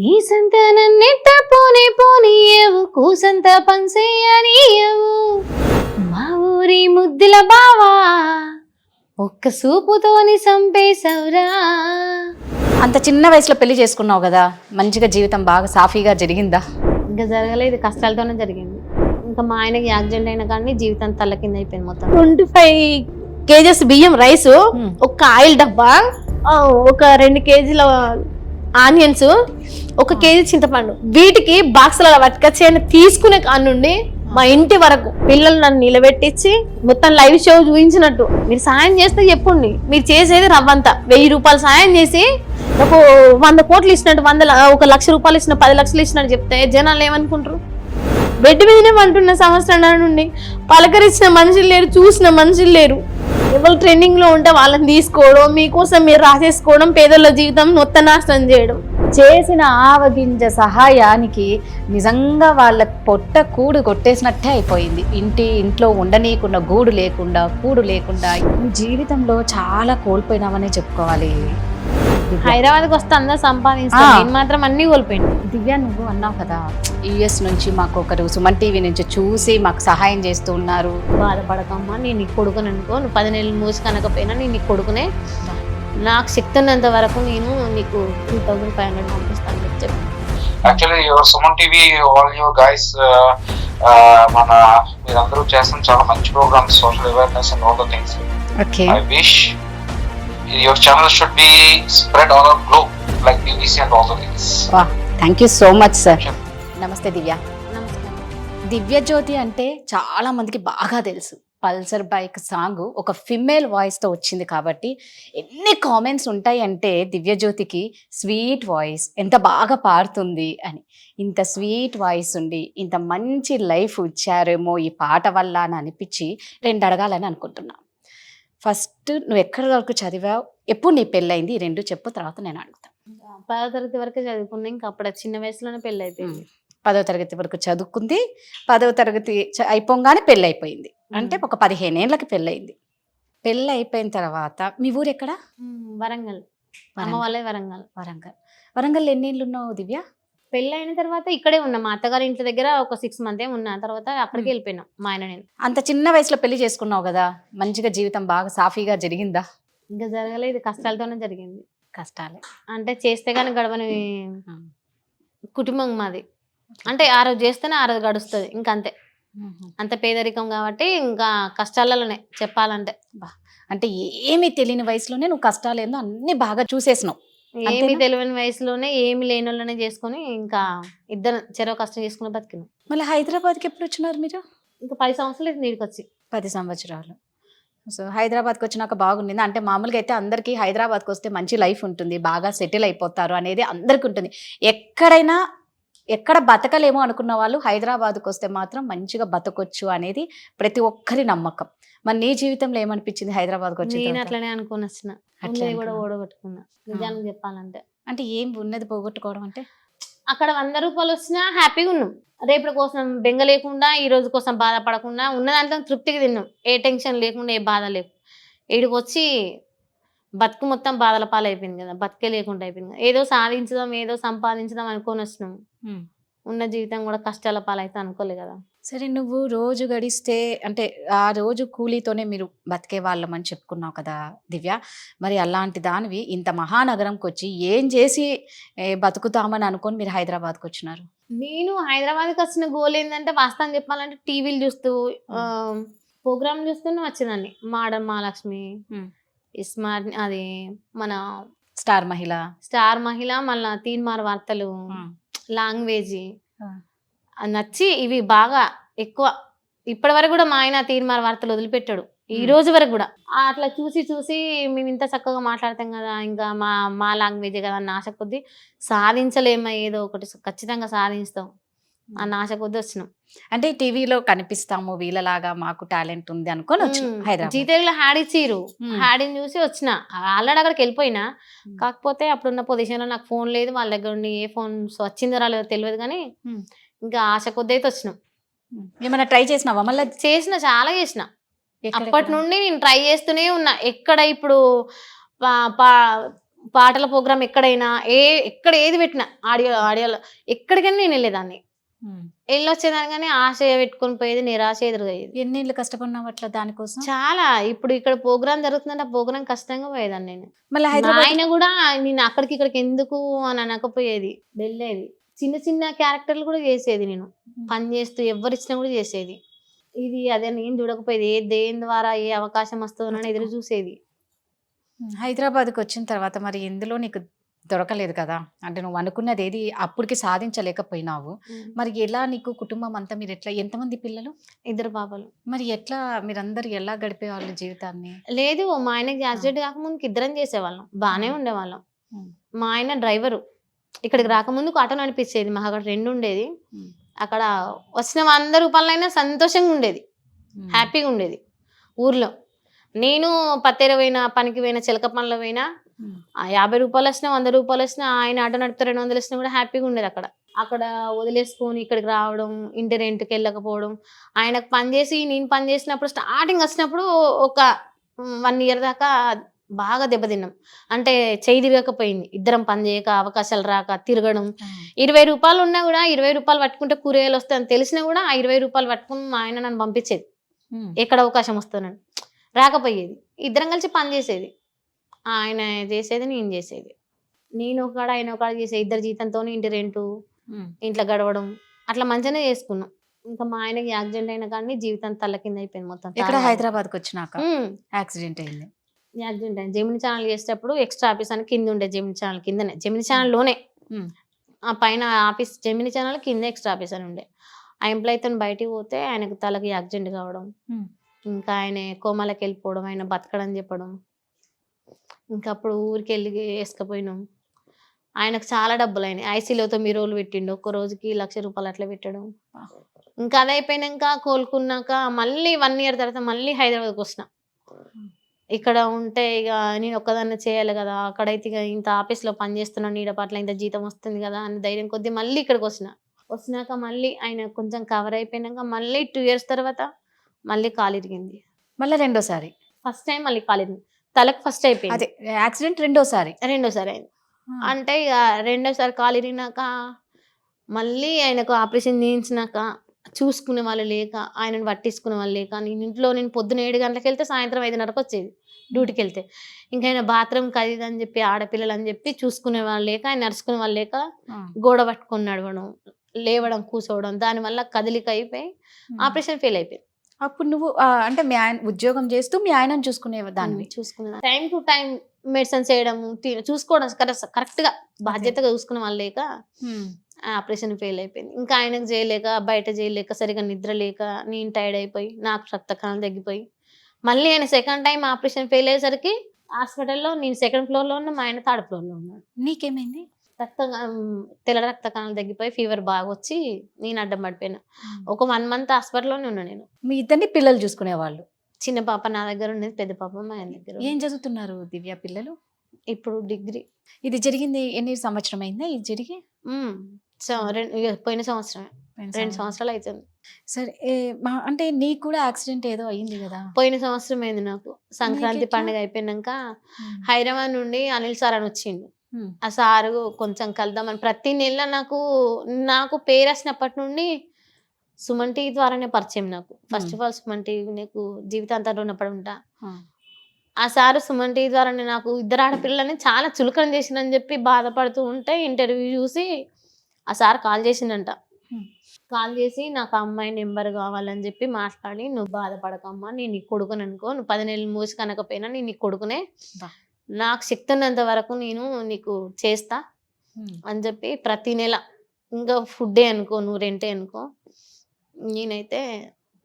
ఈ సంతానన్నిట్ట పోనీ పోనీయవు కూసంత పంసేయనీయవు మా ఊరి ముద్దుల బావా ఒక్క సూపుతోని సంపేశవురా. అంత చిన్న వయసులో పెళ్లి చేసుకున్నావు కదా, మంచిగా జీవితం బాగా సాఫీగా జరిగిందా? ఇంకా జరగలేదు, కష్టాలతోనే జరిగింది. ఇంకా మా ఆయనకి యాక్సిడెంట్ అయినా కానీ జీవితం తల్ల కింద అయిపోయింది మొత్తం. 25 కేజెస్ బియ్యం రైస్, ఒక ఆయిల్ డబ్బా, ఒక 2 కేజీల ఆనియన్స్, 1 కేజీ చింతపండు, వీటికి బాక్సుల పట్టుకొచ్చి తీసుకునే కానుండి మా ఇంటి వరకు పిల్లలు నన్ను నిలబెట్టించి మొత్తం లైవ్ షో చూపించినట్టు మీరు సాయం చేస్తే చెప్పండి. మీరు చేసేది రవ్వంతా 1000 రూపాయలు సాయం చేసి ఒక 100 కోట్లు ఇచ్చినట్టు, 1 లక్ష రూపాయలు ఇచ్చిన 10 లక్షలు ఇచ్చినట్టు చెప్తే జనాలు ఏమనుకుంటారు? బెడ్ మీదనే అంటున్న సంవత్సరాల నుండి పలకరించిన మనుషులు లేరు, చూసిన మనుషులు లేరు. ఎవరు ట్రెండింగ్ లో ఉంటే వాళ్ళని తీసుకోవడం, మీకోసం మీరు రాసేసుకోవడం, పేదల జీవితం మొత్తం నాశనం చేయడం. చేసిన ఆవగింజ సహాయానికి నిజంగా వాళ్ళ పొట్ట కూడు కొట్టేసినట్టే అయిపోయింది. ఇంట్లో ఉండనీకున్న గూడు లేకుండా, కూడు లేకుండా జీవితంలో చాలా కోల్పోయినామనే చెప్పుకోవాలి. హైదరాబాద్కి వస్తే అందరూ సంపాదిస్తాను, నేను మాత్రం అన్ని కోల్పోయాను. దివ్య, నువ్వు అన్నావు కదా యుఎస్ నుంచి మాకు ఒకరు సుమన్ టీవీ నుంచి చూసి మాకు సహాయం చేస్తూ ఉన్నారు. బాధపడకమ్మా, నేను నీ కొడుకుని అనుకో, నువ్వు 10 నెలలు మూసి కనకపోయినా నేను నీ కొడుకునే, నాకు శక్తి ఉన్నంత వరకు నేను నీకు 2500 పంపిస్తాను అని చెప్పి. Actually your Suman TV, all you guys, మన మీరందరూ చేస్తున్న చాలా మంచి programmes, social awareness and all the things. I wish your channel should be spread all over globe like BBC and all the things. Wow, thank you so much sir. నమస్తే దివ్య. నమస్కారం. దివ్య జ్యోతి అంటే చాలా మందికి బాగా తెలుసు. పల్సర్ బైక్ సాంగ్ ఒక female వాయిస్తో వచ్చింది కాబట్టి ఎన్ని కామెంట్స్ ఉంటాయంటే దివ్య జ్యోతికి స్వీట్ వాయిస్, ఎంత బాగా పాడుతుంది అని. ఇంత స్వీట్ వాయిస్ ఉండి ఇంత మంచి లైఫ్ ఇచ్చారేమో ఈ పాట వల్ల అని అనిపించి 2 అడగాలని అనుకుంటున్నా. ఫస్ట్, నువ్వు ఎక్కడి వరకు చదివావు, ఎప్పుడు నీ పెళ్ళయింది, ఈ 2 చెప్పు, తర్వాత నేను అడుగుతాను. 10వ తరగతి వరకే చదువుకున్నా, ఇంకా అప్పుడు చిన్న వయసులోనే పెళ్ళి అయిపోయింది. 10వ తరగతి వరకు చదువుకుంది, 10వ తరగతి అయిపోగానే పెళ్ళి అయిపోయింది. అంటే ఒక 15 ఏళ్ళకి పెళ్ళయింది. పెళ్ళి అయిపోయిన తర్వాత మీ ఊరు ఎక్కడ? వరంగల్. అమ్మ వాళ్ళే వరంగల్. వరంగల్ ఎన్ని ఏళ్ళు ఉన్నావు దివ్య? పెళ్ళి అయిన తర్వాత ఇక్కడే ఉన్నా, మా అత్తగారి ఇంటి దగ్గర ఒక 6 మంత్స్ ఉన్నా, తర్వాత అక్కడికి వెళ్ళిపోయినా మా ఆయన నేను. అంత చిన్న వయసులో పెళ్లి చేసుకున్నావు కదా, మంచిగా జీవితం బాగా సాఫీగా జరిగిందా? ఇంకా జరగలేదు, కష్టాలతోనే జరిగింది. కష్టాలే అంటే చేస్తే కానీ గడవని కుటుంబం మాది. అంటే ఆ రోజు చేస్తేనే ఆ రోజు గడుస్తుంది, ఇంకంతే. అంత పేదరికం కాబట్టి ఇంకా కష్టాలలోనే చెప్పాలంటే. అంటే ఏమీ తెలియని వయసులోనే నువ్వు కష్టాలు ఏందో అన్ని బాగా చూసేసినావు. ఏమి తెలియని వయసులోనే ఏమి లేని వాళ్ళనే చేసుకొని ఇంకా ఇద్దరు చెరవ కష్టం చేసుకుని బతికినాం. మళ్ళీ హైదరాబాద్కి ఎప్పుడు వచ్చినారు మీరు? ఇంకా 10 సంవత్సరాలు నీడికి వచ్చి. 10 సంవత్సరాలు. సో హైదరాబాద్కి వచ్చినాక బాగుండింది. అంటే మామూలుగా అయితే అందరికీ హైదరాబాద్కి వస్తే మంచి లైఫ్ ఉంటుంది, బాగా సెటిల్ అయిపోతారు అనేది అందరికీ ఉంటుంది. ఎక్కడ బతకలేమో అనుకున్న వాళ్ళు హైదరాబాద్కి వస్తే మాత్రం మంచిగా బతకొచ్చు అనేది ప్రతి ఒక్కరి నమ్మకం. మరి నీ జీవితంలో ఏమనిపించింది హైదరాబాద్కి వచ్చి? నేను అట్లనే అనుకుని వచ్చిన, కూడా ఓడగొట్టుకున్నా నిజానికి చెప్పాలంటే. అంటే ఏం ఉన్నది పోగొట్టుకోవడం అంటే? అక్కడ 100 రూపాయలు వచ్చినా హ్యాపీగా ఉన్నాం, రేపటి కోసం బెంగ లేకుండా, ఈ రోజు కోసం బాధపడకుండా, ఉన్న దాంట్లో తృప్తిగా తిన్నాం, ఏ టెన్షన్ లేకుండా, ఏ బాధ లేకుండా. ఈడికి వచ్చి బతుకు మొత్తం బాధల పాలైపోయింది కదా, బతికే లేకుండా అయిపోయింది కదా. ఏదో సాధించదాం, ఏదో సంపాదించదాం అనుకొని వచ్చినాం, ఉన్న జీవితం కూడా కష్టాల పాలైతే అనుకోలే కదా. సరే, నువ్వు రోజు గడిస్తే అంటే ఆ రోజు కూలీతోనే మీరు బతికే వాళ్ళమని చెప్పుకున్నావు కదా దివ్య. మరి అలాంటి దానివి ఇంత మహానగరంకి వచ్చి ఏం చేసి బతుకుతామని అనుకొని మీరు హైదరాబాద్కి వచ్చినారు? నేను హైదరాబాద్కి వచ్చిన గోల్ ఏంటంటే, వాస్తవం చెప్పాలంటే టీవీలు చూస్తూ ప్రోగ్రామ్ చూస్తూనే వచ్చిందండి. మాడన్ మహాలక్ష్మి, ఇస్మార్ట్, అది మన స్టార్ మహిళ, మళ్ళీ తీన్మార్ వార్తలు, లాంగ్వేజ్ నచ్చి ఇవి బాగా ఎక్కువ. ఇప్పటి వరకు కూడా మా ఆయన తీన్మార్ వార్తలు వదిలిపెట్టాడు, ఈ రోజు వరకు కూడా. అట్లా చూసి మేము ఇంత చక్కగా మాట్లాడతాం కదా, ఇంకా మా లాంగ్వేజే కదా అన్న ఆశ కొద్దీ సాధించలేమా, ఏదో ఒకటి ఖచ్చితంగా సాధిస్తాం అన్న ఆశ కొద్దీ వచ్చినాం. అంటే టీవీలో కనిపిస్తాము వీళ్ళలాగా, మాకు టాలెంట్ ఉంది అనుకొని వచ్చిన. జీ తెలుగులో హ్యాడ్ ఇచ్చిరు, హ్యాడీని చూసి వచ్చిన. ఆల్రెడీ అక్కడికి వెళ్ళిపోయినా, కాకపోతే అప్పుడున్న పొజిషన్లో నాకు ఫోన్ లేదు, వాళ్ళ దగ్గర ఉండి ఏ ఫోన్ వచ్చిందో రాలేదో తెలియదు, కానీ ఇంకా ఆశ కొద్ది అయితే వచ్చినాం. ఏమైనా ట్రై చేసినావా? మళ్ళీ చాలా చేసిన. అప్పటి నుండి నేను ట్రై చేస్తూనే ఉన్నా. ఎక్కడ ఇప్పుడు పాటల ప్రోగ్రామ్ ఎక్కడైనా ఎక్కడ ఏది పెట్టినా ఆడియోలో ఎక్కడికైనా నేను వెళ్ళేదాన్ని, వెళ్ళొచ్చేదాన్ని. కానీ ఆశ పెట్టుకొని పోయేది, నిరాశ ఎదురయ్యేది. ఎన్నేళ్ళు కష్టపడినావు అట్లా దానికోసం? చాలా. ఇప్పుడు ఇక్కడ ప్రోగ్రామ్ జరుగుతుందంటే ఆ ప్రోగ్రామ్ కష్టంగా పోయేదాన్ని నేను. మళ్ళీ మా హైదరాబాద్ ఆయన కూడా నేను అక్కడికి ఇక్కడికి ఎందుకు అని అనకపోయేది, వెళ్ళేది. చిన్న చిన్న క్యారెక్టర్లు కూడా చేసేది నేను, పని చేస్తూ ఎవరు ఇచ్చినా కూడా చేసేది. ఇది అదే నేను చూడకపోయేది, దేని ద్వారా ఏ అవకాశం వస్తుందని ఎదురు చూసేది. హైదరాబాద్కి వచ్చిన తర్వాత మరి ఎందులో నీకు దొరకలేదు కదా, అంటే నువ్వు అనుకున్నది ఏది అప్పటికి సాధించలేకపోయినావు. మరి ఎలా నీకు కుటుంబం అంతా, మీరు ఎట్లా, ఎంతమంది పిల్లలు? 2 పాపలు. మరి ఎట్లా మీరందరూ ఎలా గడిపేవాళ్ళు జీవితాన్ని? లేదు, మా ఆయనకి యాక్సిడెంట్ కాకముందుకి ఇద్దరం చేసేవాళ్ళం, బాగానే ఉండేవాళ్ళం. మా ఆయన డ్రైవరు, ఇక్కడికి రాకముందుకు ఆటో నడిపించేది. మాకు అక్కడ 2 ఉండేది. అక్కడ వచ్చిన 100 రూపాయలైనా సంతోషంగా ఉండేది, హ్యాపీగా ఉండేది ఊర్లో. నేను పత్తేర పోయినా, పనికి పోయినా, చిలక పనులు పోయినా, 50 రూపాయలు వచ్చినా 100 రూపాయలు వచ్చినా, ఆయన ఆటో నడిపితే 200 వచ్చినా కూడా హ్యాపీగా ఉండేది. అక్కడ వదిలేసుకొని ఇక్కడికి రావడం, ఇంటి రెంట్కి వెళ్ళకపోవడం. ఆయనకు పని చేసి నేను పని చేసినప్పుడు స్టార్టింగ్ వచ్చినప్పుడు ఒక 1 ఇయర్ దాకా బాగా దెబ్బతిన్నాం. అంటే చేయి తిరగకపోయింది, ఇద్దరం పని చేయక, అవకాశాలు రాక, తిరగడం. 20 రూపాయలు ఉన్నా కూడా 20 రూపాయలు పట్టుకుంటే కూరగాయలు వస్తాయని తెలిసినా కూడా ఆ 20 రూపాయలు పట్టుకుని మా ఆయన నన్ను పంపించేది, ఎక్కడ అవకాశం వస్తుందని. రాకపోయేది, ఇద్దరం కలిసి పని చేసేది. ఆయన చేసేది, నేను చేసేది. నేను ఒకడ ఆయన ఒకడ చేసే, ఇద్దరు జీతంతో ఇంటి రెంటు, ఇంట్లో గడవడం, అట్లా మంచిగానే చేసుకున్నాం. ఇంకా మా ఆయనకి యాక్సిడెంట్ అయినా కానీ జీవితం తల్ల కింద అయిపోయింది మొత్తం. ఇక్కడ హైదరాబాద్కి వచ్చినాక యాక్సిడెంట్ అయింది. యాక్సిడెంట్ అయింది. జెమిని ఛానల్ చేసేటప్పుడు ఎక్స్ట్రా ఆఫీస్ అని కింద ఉండే, జెమిని ఛానల్ కిందనే, జెమిని ఛానల్లోనే ఆ పైన ఆఫీస్, జెమిని ఛానల్ కింద ఎక్స్ట్రా ఆఫీస్ అని ఉండే. ఆ ఎంప్లాయీతో బయటికి పోతే ఆయనకు తలకి యాక్సిడెంట్ కావడం, ఇంకా ఆయన కోమాలకి వెళ్ళిపోవడం, ఆయన బతకడని చెప్పడం. ఇంకా అప్పుడు ఊరికి వెళ్ళి వేసుకపోయినాం. ఆయనకు చాలా డబ్బులు అయినాయి. ఐసీలో 9 రోజులు పెట్టిండు, ఒక్క రోజుకి 1,00,000 రూపాయలు అట్లా పెట్టడం. ఇంకా అది అయిపోయినాక కోలుకున్నాక మళ్ళీ 1 ఇయర్ తర్వాత మళ్ళీ హైదరాబాద్కి వచ్చిన. ఇక్కడ ఉంటే ఇక నేను ఒక్కదాన్ని చేయాలి కదా, అక్కడైతే ఇక ఇంత ఆఫీస్లో పని చేస్తున్నాను, నీడ పట్ల ఇంత జీతం వస్తుంది కదా అని ధైర్యం కొద్దీ మళ్ళీ ఇక్కడికి వచ్చినాక మళ్ళీ ఆయన కొంచెం కవర్ అయిపోయినాక మళ్ళీ 2 ఇయర్స్ తర్వాత మళ్ళీ కాలు ఇరిగింది. మళ్ళీ రెండోసారి? ఫస్ట్ టైం మళ్ళీ కాలు ఇరిగింది, తలకు ఫస్ట్ అయిపోయింది. అదే యాక్సిడెంట్ రెండోసారి అయింది. అంటే ఇక రెండోసారి కాలు ఇరిగినాక మళ్ళీ ఆయనకు ఆపరేషన్ చేయించినాక చూసుకునే వాళ్ళు లేక, ఆయనను పట్టించుకునే వాళ్ళు లేక, నేను పొద్దున 7 గంటలకు వెళ్తే సాయంత్రం 5:30కి వచ్చేది డ్యూటీకి వెళ్తే. ఇంకా ఆయన బాత్రూమ్కి అది అని చెప్పి, ఆడపిల్లలు అని చెప్పి చూసుకునే వాళ్ళు లేక, ఆయన నడుచుకునే వాళ్ళు లేక, గోడ పట్టుకొని నడవడం, లేవడం, కూర్చోవడం, దానివల్ల కదిలిక అయిపోయి ఆపరేషన్ ఫెయిల్ అయిపోయింది. అప్పుడు నువ్వు అంటే మీ ఆయన ఉద్యోగం చేస్తూ మీ ఆయనను చూసుకునే దాన్ని? చూసుకునే టైం టు టైం మెడిసిన్స్ వేయడం, చూసుకోవడం, కరెక్ట్గా బాధ్యతగా చూసుకునే వాళ్ళు లేక ఆపరేషన్ ఫెయిల్ అయిపోయింది. ఇంకా ఆయనకు చేయలేక, బయట చేయలేక, సరిగా నిద్ర లేక, నేను టైర్డ్ అయిపోయి, నాకు రక్త కణాలు తగ్గిపోయి, మళ్ళీ ఆయన సెకండ్ టైం ఆపరేషన్ ఫెయిల్ అయ్యేసరికి హాస్పిటల్లో నేను 2nd ఫ్లోర్లో ఉన్నా, మా ఆయన 3rd ఫ్లోర్లో ఉన్నాడు. నీకేమైంది? తెల్ల రక్త కణాలు తగ్గిపోయి ఫీవర్ బాగా వచ్చి నేను అడ్డం పడిపోయినా. ఒక 1 మంత్ హాస్పిటల్లోనే ఉన్నా నేను. మీ ఇద్దరిని పిల్లలు చూసుకునేవాళ్ళు? చిన్న పాప నా దగ్గర ఉండేది, పెద్ద పాప మా ఆయన దగ్గర. ఏం చదువుతున్నారు దివ్య పిల్లలు? ఇప్పుడు డిగ్రీ. ఇది జరిగింది ఎన్ని సంవత్సరం అయిందా ఇది జరిగి? పోయిన సంవత్సరమే, 2 సంవత్సరాలు అవుతుంది. సరే, అంటే నీకు కూడా యాక్సిడెంట్ ఏదో అయింది కదా? పోయిన సంవత్సరం అయింది నాకు. సంక్రాంతి పండుగ అయిపోయినాక హైదరాబాద్ నుండి అనిల్ సార్ అని వచ్చిండు. ఆ సారు కొంచెం కలుద్దామని, ప్రతి నెల నాకు పేరు వచ్చినప్పటి నుండి సుమన్ టీవీ ద్వారానే పరిచయం నాకు. First of all Suman TV నీకు జీవితాంతం రుణపడి ఉంటా. ఆ సారు సుమన్ టీవీ ద్వారానే నాకు 2 ఆడపిల్లలని చాలా చులకన చేసిందని చెప్పి బాధపడుతూ ఉంటే ఇంటర్వ్యూ చూసి ఆ సార్ కాల్ చేసిండంట. కాల్ చేసి నాకు అమ్మాయి నెంబర్ కావాలని చెప్పి మాట్లాడి, నువ్వు బాధపడకమ్మా, నేను నీ కొడుకుని అనుకో, నువ్వు 10 నెలలు మూసి కనకపోయినా నేను నీ కొడుకునే, నాకు శక్తి ఉన్నంత వరకు నేను నీకు చేస్తా అని చెప్పి ప్రతి నెల, ఇంకా ఫుడ్డే అనుకో, నువ్వు రెంటే అనుకో, నేనైతే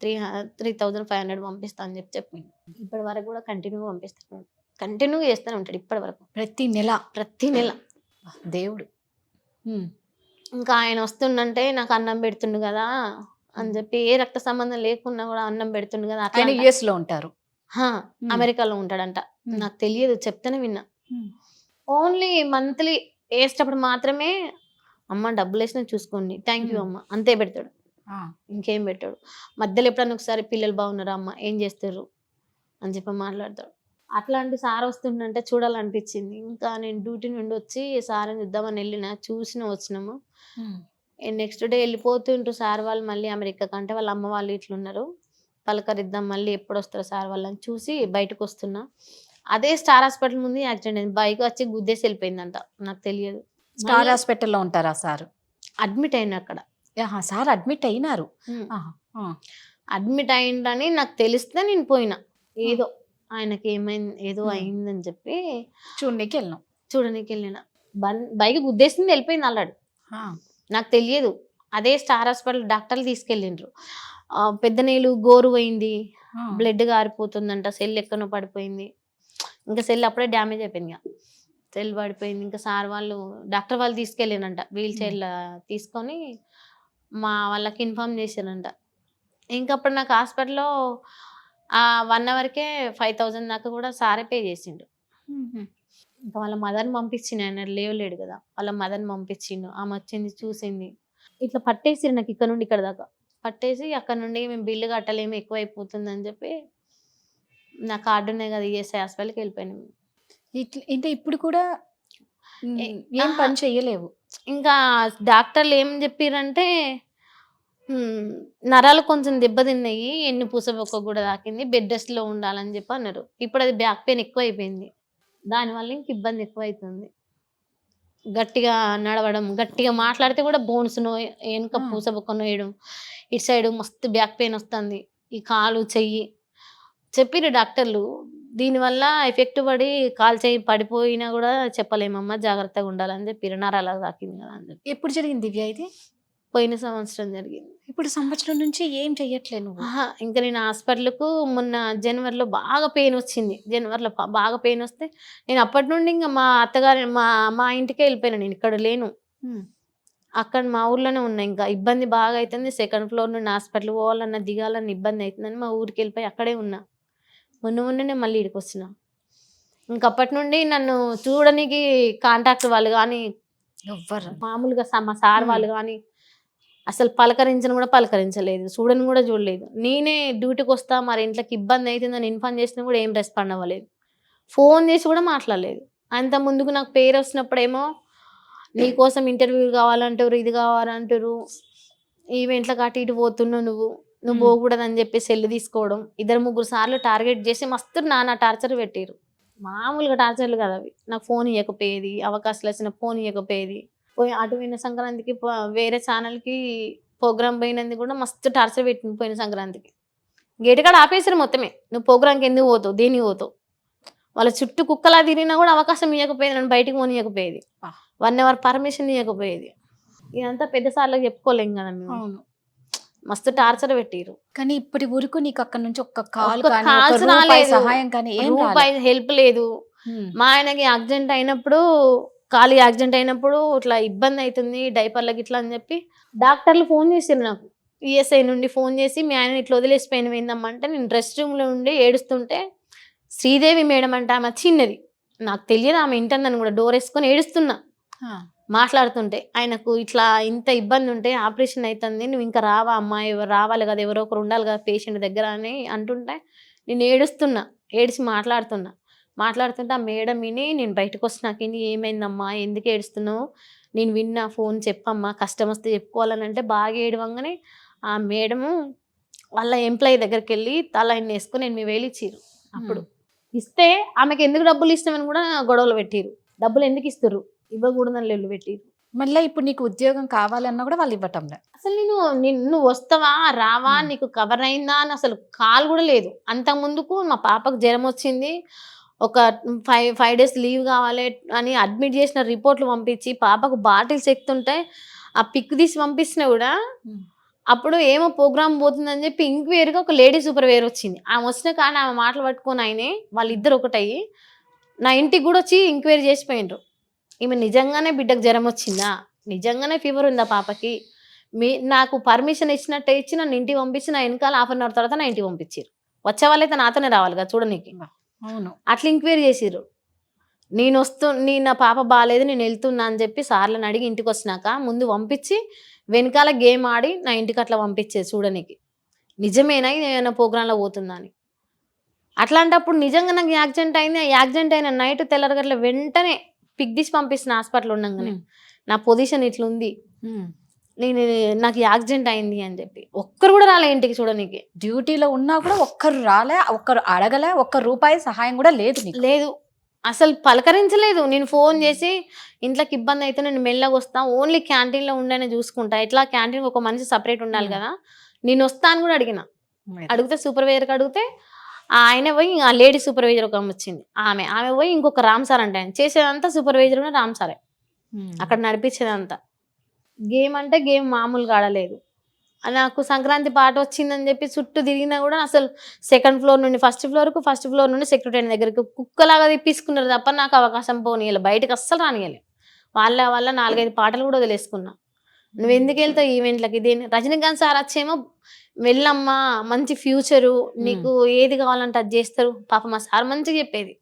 3,500 పంపిస్తా అని చెప్పింది. ఇప్పటి వరకు కూడా కంటిన్యూగా పంపిస్తాను, కంటిన్యూగా చేస్తూనే ఉంటాడు ఇప్పటి వరకు, ప్రతి నెల. దేవుడు. ఇంకా ఆయన వస్తుండంటే నాకు అన్నం పెడుతుండు కదా అని చెప్పి, ఏ రక్త సంబంధం లేకున్నా కూడా అన్నం పెడుతుండు కదా. ఆయన US లో ఉంటారు, అమెరికాలో ఉంటాడంట. నాకు తెలియదు, చెప్తేనే విన్నా. ఓన్లీ మంత్లీ వేసేటప్పుడు మాత్రమే, అమ్మ డబ్బులు వేసినా చూసుకోండి, థ్యాంక్ యూ అమ్మ, అంతే పెడతాడు, ఇంకేం పెట్టాడు. మధ్యలో ఎప్పుడన్నా ఒకసారి పిల్లలు బాగున్నారా అమ్మ, ఏం చేస్తారు అని చెప్పి మాట్లాడతాడు. అట్లాంటి సార్ వస్తుండంటే చూడాలనిపించింది. ఇంకా నేను డ్యూటీ నుండి వచ్చి సార్ని చూద్దామని వచ్చినాము. నెక్స్ట్ డే వెళ్ళిపోతుంటారు సార్ వాళ్ళు మళ్ళీ అమెరికాకి. అంటే వాళ్ళ అమ్మ వాళ్ళు ఇట్లున్నారు, పలకరిద్దాం మళ్ళీ ఎప్పుడు వస్తారు సార్ వాళ్ళని చూసి బయటకు వస్తున్నా. అదే స్టార్ హాస్పిటల్ ముందు యాక్సిడెంట్ అయింది. బైక్ వచ్చి గుద్దేసి వెళ్ళిపోయిందంట, నాకు తెలియదు. స్టార్ హాస్పిటల్లో ఉంటారా సార్? అడ్మిట్ అయిన అక్కడ. సార్ అడ్మిట్ అయినారు. అడ్మిట్ అయిందని నాకు తెలిస్తే నేను పోయినా. ఏదో ఆయనకి ఏమైంది, ఏదో అయిందని చెప్పి చూడనీకి వెళ్ళిన. బైక్ గుద్దేసింది, వెళ్ళిపోయింది ఆల్రెడీ. నాకు తెలియదు. అదే స్టార్ హాస్పిటల్ డాక్టర్లు తీసుకెళ్ళిండ్రు. పెద్ద నీళ్ళు గోరు పోయింది, బ్లడ్ గారిపోతుందంట, సెల్ ఎక్కనో పడిపోయింది. ఇంకా సెల్ అప్పుడే డ్యామేజ్ అయిపోయింది. సెల్ పడిపోయింది. ఇంకా సార్ వాళ్ళు డాక్టర్ వాళ్ళు తీసుకెళ్ళినంట, వీల్ చైర్లో తీసుకొని మా వాళ్ళకి ఇన్ఫార్మ్ చేశారంట. ఇంకప్పుడు నాకు హాస్పిటల్లో 1 అవర్కే 5,000 దాకా కూడా సారే పే చేసిండు. ఇంకా వాళ్ళ మదర్ని పంపించిండు, ఆయన లేవలేడు కదా, వాళ్ళ మదర్ని పంపించిండు. ఆమె వచ్చింది, చూసింది. ఇట్లా పట్టేసి నాకు ఇక్కడ నుండి ఇక్కడ దాకా పట్టేసి, అక్కడ నుండి మేము బిల్లు కట్టలేము, ఎక్కువ అయిపోతుంది అని చెప్పి నా కార్డు ఉన్నాయి కదా ఈఎస్ఐ హాస్పిటల్కి వెళ్ళిపోయినాము. అంటే ఇప్పుడు కూడా ఏం పని చెయ్యలేవు. ఇంకా డాక్టర్లు ఏం చెప్పారంటే నరాలు కొంచెం దెబ్బతిన్నాయి, ఎన్ని పూసబొక్క కూడా తాకింది, బెడ్ రెస్ట్లో ఉండాలని చెప్పి అన్నారు. ఇప్పుడు అది బ్యాక్ పెయిన్ ఎక్కువ అయిపోయింది, దానివల్ల ఇంక ఇబ్బంది ఎక్కువ అవుతుంది. గట్టిగా నడవడం, గట్టిగా మాట్లాడితే కూడా బోన్స్ వెనుక పూసబొక్క నోయడం, ఇటు సైడ్ మస్తు బ్యాక్ పెయిన్ వస్తుంది, ఈ కాలు చెయ్యి చెప్పిరు డాక్టర్లు. దీనివల్ల ఎఫెక్ట్ పడి కాలు చెయ్యి పడిపోయినా కూడా చెప్పలేమమ్మా, జాగ్రత్తగా ఉండాలని చెప్పిరు. నరాల తాకింది కదా అని చెప్పి. ఎప్పుడు జరిగింది దివ్య ఇది? పోయిన సంవత్సరం జరిగింది. ఇప్పుడు సంవత్సరం నుంచి ఏం చెయ్యట్లేదు నువ్వు? ఇంకా నేను హాస్పిటల్కు మొన్న జనవరిలో బాగా పెయిన్ వచ్చింది. జనవరిలో బాగా పెయిన్ వస్తే నేను అప్పటి నుండి ఇంకా మా అత్తగారి మా ఇంటికే వెళ్ళిపోయినా. నేను ఇక్కడ లేను, అక్కడ మా ఊర్లోనే ఉన్నా. ఇంకా ఇబ్బంది బాగా అవుతుంది, 2nd ఫ్లోర్ నుండి హాస్పిటల్ పోవాలన్నా దిగాలన్నా ఇబ్బంది అవుతుందని మా ఊరికి వెళ్ళిపోయి అక్కడే ఉన్నా. మొన్ననే మళ్ళీ ఇక్కడికి వచ్చిన. ఇంకప్పటి నుండి నన్ను చూడడానికి కాంటాక్ట్ వాళ్ళు కానీ ఎవ్వరు, మామూలుగా మా సార్ వాళ్ళు కానీ అసలు పలకరించను కూడా పలకరించలేదు, చూడని కూడా చూడలేదు. నేనే డ్యూటీకి వస్తా, మరి ఇంట్లోకి ఇబ్బంది అవుతుందని ఇన్ఫార్మ్ చేసినా కూడా ఏం రెస్పాండ్ అవ్వలేదు, ఫోన్ చేసి కూడా మాట్లాడలేదు. అంత ముందుకు నాకు పేరు వచ్చినప్పుడేమో నీకోసం ఇంటర్వ్యూ కావాలంటారు, ఇది కావాలంటారు, ఈవెంట్లకు అటు ఇటు పోతున్నావు నువ్వు పోకూడదని చెప్పి సెల్ తీసుకోవడం. 2-3 సార్లు టార్గెట్ చేసి మస్తు నానా టార్చర్ పెట్టారు. మామూలుగా టార్చర్లు కదా అవి. నాకు ఫోన్ ఇవ్వకపోయేది, అవకాశాలు వచ్చిన ఫోన్ ఇవ్వకపోయేది. అటు పోయిన సంక్రాంతికి వేరే ఛానల్కి ప్రోగ్రామ్ పోయినందుకు కూడా మస్తు టార్చర్ పెట్టింది. పోయిన సంక్రాంతికి గేట్ కాడ ఆపేసారు మొత్తమే, నువ్వు ప్రోగ్రామ్కి ఎందుకు పోతావు, దేనికి పోతావు. వాళ్ళ చుట్టూ కుక్కలా తిరిగినా కూడా అవకాశం ఇవ్వకపోయేది, నన్ను బయటకు పోనీయకపోయేది, 1 అవర్ పర్మిషన్ ఇవ్వకపోయేది. ఇదంతా పెద్ద సార్లకు చెప్పుకోలేం కదా మేము. మస్తు టార్చర్ పెట్టిరు. కానీ ఇప్పటి వరకు నీకు అక్కడ నుంచి ఒక్క కాల్ సహాయం కానీ రూపాయి హెల్ప్ లేదు. మా ఆయనకి యాక్సిడెంట్ అయినప్పుడు, కాలు యాక్సిడెంట్ అయినప్పుడు ఇట్లా ఇబ్బంది అవుతుంది డైపర్లకి ఇట్లా అని చెప్పి డాక్టర్లు ఫోన్ చేసారు నాకు. ఈఎస్ఐ నుండి ఫోన్ చేసి మీ ఆయన ఇట్లా వదిలేసిపోయిన ఏందమ్మంటే, నేను రెస్ట్ రూమ్లో ఉండి ఏడుస్తుంటే శ్రీదేవి మేడం అంటే ఆమె చిన్నది, నాకు తెలియదు ఆమె ఇంటర్నని కూడా, డోర్ వేసుకొని ఏడుస్తున్నా మాట్లాడుతుంటే. ఆయనకు ఇట్లా ఇంత ఇబ్బంది ఉంటే ఆపరేషన్ అవుతుంది, నువ్వు ఇంకా రావా అమ్మా, ఎవరు రావాలి కదా, ఎవరో ఒకరు ఉండాలి కదా పేషెంట్ దగ్గర అని అంటుంటే నేను ఏడుస్తున్నా, ఏడిచి మాట్లాడుతుంటే ఆ మేడం విని నేను బయటకు వస్తున్నాకి ఏమైందమ్మా, ఎందుకు ఏడుస్తున్నావు, నేను విన్నా, ఫోన్ చెప్పమ్మా, కష్టం వస్తే చెప్పుకోవాలని అంటే బాగా ఏడవంగానే ఆ మేడము వాళ్ళ ఎంప్లాయీ దగ్గరికి వెళ్ళి తల ఆయన వేసుకొని 8,000 ఇచ్చిర్రు. అప్పుడు ఇస్తే ఆమెకి ఎందుకు డబ్బులు ఇస్తామని కూడా గొడవలు పెట్టిరు. డబ్బులు ఎందుకు ఇస్తారు, ఇవ్వకూడదని లెల్లు పెట్టిరు. మళ్ళీ ఇప్పుడు నీకు ఉద్యోగం కావాలన్నా కూడా వాళ్ళు ఇవ్వటం లేదు. అసలు నువ్వు వస్తావా రావా, నీకు కవర్ అయిందా అని అసలు కాల్ కూడా లేదు. అంతకుముందుకు మా పాపకు జ్వరం వచ్చింది, ఒక 5 డేస్ లీవ్ కావాలి అని అడ్మిట్ చేసిన రిపోర్ట్లు పంపించి పాపకు బాటిల్స్ ఎక్కుతుంటే ఆ పిక్ తీసి పంపిస్తున్నా కూడా అప్పుడు ఏమో ప్రోగ్రామ్ పోతుందని చెప్పి ఇంక్వైరీగా ఒక లేడీ సూపర్వైజర్ వచ్చింది. ఆమె వచ్చిన కానీ ఆమె మాటలు పట్టుకొని ఆయనే వాళ్ళిద్దరు ఒకటయ్యి నా ఇంటికి కూడా వచ్చి ఎంక్వైరీ చేసిపోయిండ్రు. ఈమె నిజంగానే బిడ్డకు జ్వరం వచ్చిందా, నిజంగానే ఫీవర్ ఉందా పాపకి, నాకు పర్మిషన్ ఇచ్చినట్టే ఇచ్చి నన్ను ఇంటికి పంపించి నా వెనకాల 1/2 అవర్ తర్వాత నా ఇంటికి పంపించారు. వచ్చే వాళ్ళైతే నాతోనే రావాలి కదా చూడనీకి. అవును, అట్లా ఎంక్వైరీ చేసిర్రు. నేను నా పాప బాగాలేదు నేను వెళ్తున్నా అని చెప్పి సార్లను అడిగి ఇంటికి వచ్చినాక ముందు పంపించి వెనకాల గేమ్ ఆడి నా ఇంటికి అట్లా పంపించేది చూడనీకి, నిజమేనా ఏమైనా ప్రోగ్రాంలో పోతుందా అని. అట్లాంటప్పుడు నిజంగా నాకు యాక్సిడెంట్ అయింది. యాక్సిడెంట్ అయిన నైట్ తెల్లరగట్ల వెంటనే పిక్ తీసి పంపిస్తున్న హాస్పిటల్ ఉండగానే నా పొజిషన్ ఇట్లుంది, నాకు యాక్సిడెంట్ అయింది అని చెప్పి. ఒక్కరు కూడా రాలే ఇంటికి చూడనీకి. డ్యూటీలో ఉన్నా కూడా ఒక్కరు రాలే, ఒక్కరు అడగలే, ఒక్క రూపాయి సహాయం కూడా లేదు నీకు? లేదు, అసలు పలకరించలేదు. నేను ఫోన్ చేసి ఇంట్లోకి ఇబ్బంది అయితే నేను మెల్లగా వస్తా, ఓన్లీ క్యాంటీన్లో ఉండనే చూసుకుంటా, ఇట్లా క్యాంటీన్ ఒక మనిషి సపరేట్ ఉండాలి కదా, నేను వస్తా అని కూడా అడిగిన. అడిగితే సూపర్వైజర్కి అడిగితే ఆయన పోయి ఆ లేడీ సూపర్వైజర్ ఒక వచ్చింది, ఆమె పోయి ఇంకొక రామ్ సార్ అంటే ఆయన చేసేదంతా సూపర్వైజర్ కూడా రామ్ సారే అక్కడ నడిపించేదంతా. గేమ్ అంటే గేమ్ మామూలుగా ఆడలేదు. నాకు సంక్రాంతి పాట వచ్చిందని చెప్పి చుట్టూ తిరిగినా కూడా అసలు సెకండ్ ఫ్లోర్ నుండి ఫస్ట్ ఫ్లోర్ నుండి సెక్రటరీ దగ్గరికి కుక్కలాగా తిప్పించుకున్నారు తప్ప నాకు అవకాశం పోనీయాలి, బయటకు అస్సలు రానియాలి. వాళ్ళ 4-5 పాటలు కూడా వదిలేసుకున్నా. నువ్వు ఎందుకు వెళ్తావు ఈవెంట్లకి? దేని రజనీకాంత్ సార్ వచ్చేమో వెళ్ళమ్మా మంచి ఫ్యూచరు, నీకు ఏది కావాలంటే అది చేస్తారు. పాప మా సార్ మంచిగా చెప్పేది,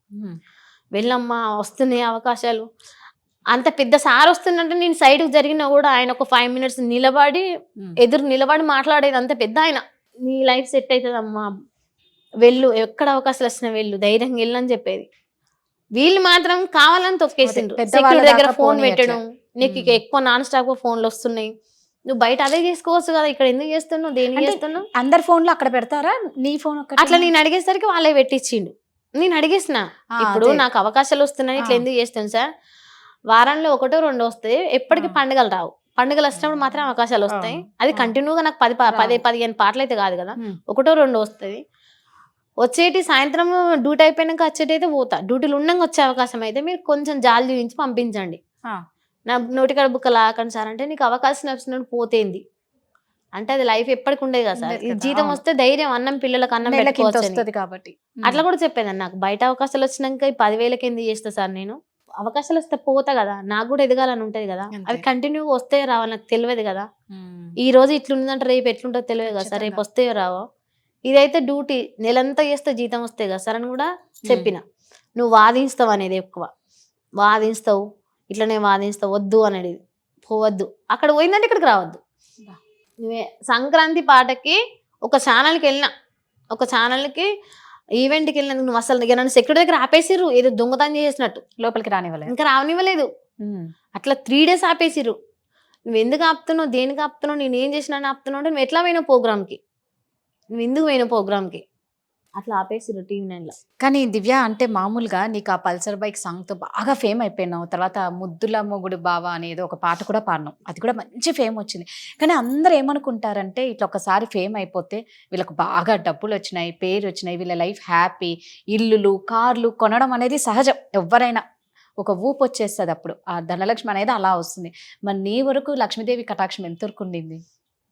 వెళ్ళమ్మా వస్తున్నాయి అవకాశాలు. అంత పెద్ద సార్ వస్తున్నట్టు నేను సైడ్కి జరిగినా కూడా ఆయన ఒక 5 minutes ఎదురు నిలబడి మాట్లాడేది. అంత పెద్ద ఆయన, నీ లైఫ్ సెట్ అవుతుందమ్మా, వెళ్ళు, ఎక్కడ అవకాశాలు వచ్చినా వెళ్ళు, ధైర్యంగా వెళ్ళని చెప్పేది. వీళ్ళు మాత్రం కావాలని తొక్కేసిండ్రు. సెక్యూరిటీ దగ్గర ఫోన్ పెట్టడం, నీకు ఎక్కువ నాన్ స్టాప్ ఫోన్లు వస్తున్నాయి, నువ్వు బయట అదే చేసుకోవచ్చు కదా, ఇక్కడ ఎందుకు చేస్తున్నావు, దేనికి చేస్తున్నావు? అందరి ఫోన్లు అక్కడ పెడతారా, నీ ఫోన్ అట్లా నేను అడిగేసరికి వాళ్ళే పెట్టించిండు. నేను అడిగేసిన, ఇప్పుడు నాకు అవకాశాలు వస్తున్నాయి, ఇట్లా ఎందుకు చేస్తాను సార్? వారంలో 1-2 వస్తాయి, ఎప్పటికీ పండుగలు రావు. పండుగలు వచ్చినప్పుడు మాత్రం అవకాశాలు వస్తాయి. అది కంటిన్యూగా నాకు 10-15 పాటలు అయితే కాదు కదా, 1-2 వస్తుంది. వచ్చేటి సాయంత్రం డ్యూటీ అయిపోయినాక వచ్చేటి అయితే పోతా. డ్యూటీలు ఉండగా వచ్చే అవకాశం అయితే మీరు కొంచెం జాలి చూపించి పంపించండి. నా నోటికాడ బుక్క లాకండి సార్ అంటే, నీకు అవకాశం వచ్చినప్పుడు పోతేంది అంటే అది లైఫ్ ఎప్పటికి ఉండేది కదా సార్. జీతం వస్తే ధైర్యం, అన్నం పిల్లలకు అన్నం పెట్టుకోవచ్చు కాబట్టి అట్లా కూడా చెప్పేదాన్ని. నాకు బయట అవకాశాలు వచ్చినాక ఈ 10,000కి ఎందుకు చేస్తా సార్, నేను అవకాశాలు వస్తే పోతా కదా, నాకు కూడా ఎదగాలని ఉంటది కదా, అది కంటిన్యూగా వస్తే రావాలి, నాకు తెలియదు కదా. ఈ రోజు ఇట్లుందంటే రేపు ఎట్లుంటుందో తెలియదు కదా సార్, రేపు వస్తే రావో. ఇదైతే డ్యూటీ నెలంతా చేస్తే జీతం వస్తే కదా సార్ అని కూడా చెప్పిన. నువ్వు వాదిస్తావు అనేది ఎక్కువ వాదిస్తావు, ఇట్లనే వాదిస్తావు, వద్దు అనేది పోవద్దు. అక్కడ పోయిందంటే ఇక్కడికి రావద్దు. నువ్వే సంక్రాంతి పాటకి ఒక ఛానల్కి వెళ్ళినా, ఒక ఛానల్కి ఈవెంట్కి వెళ్ళినందుకు నువ్వు అసలు నన్ను సెక్యూరిటీ దగ్గర ఆపేసిర్రు, ఏదో దొంగతనం చేసినట్టు. లోపలికి రానివ్వలేదు, ఇంకా రానివ్వలేదు. అట్లా 3 days ఆపేసిర్రు. నువ్వు ఎందుకు ఆపుతున్నావు, దేనికి ఆపుతున్నావు, నేను ఏం చేసినా ఆపుతున్నావు అంటే, నువ్వు ఎట్లా పోయినావు ప్రోగ్రామ్కి, నువ్వు ఎందుకు పోయినావు ప్రోగ్రామ్కి, అట్లా ఆపేసిర్రు TV9లో. కానీ దివ్య అంటే మామూలుగా నీకు ఆ పల్సర్ బైక్ సాంగ్తో బాగా ఫేమ్ అయిపోయినావు. తర్వాత ముద్దుల మొగుడు బావ అనేది ఒక పాట కూడా పాడినావు, అది కూడా మంచి ఫేమ్ వచ్చింది. కానీ అందరూ ఏమనుకుంటారంటే, ఇట్లా ఒకసారి ఫేమ్ అయిపోతే వీళ్ళకు బాగా డబ్బులు వచ్చినాయి, పేరు వచ్చినాయి, వీళ్ళ లైఫ్ హ్యాపీ, ఇల్లులు కార్లు కొనడం అనేది సహజం, ఎవరైనా ఒక ఊపు వచ్చేస్తుంది అప్పుడు. ఆ ధనలక్ష్మి అనేది అలా వస్తుంది. మరి నీ వరకు లక్ష్మీదేవి కటాక్షం ఎంతవరకు ఉండింది?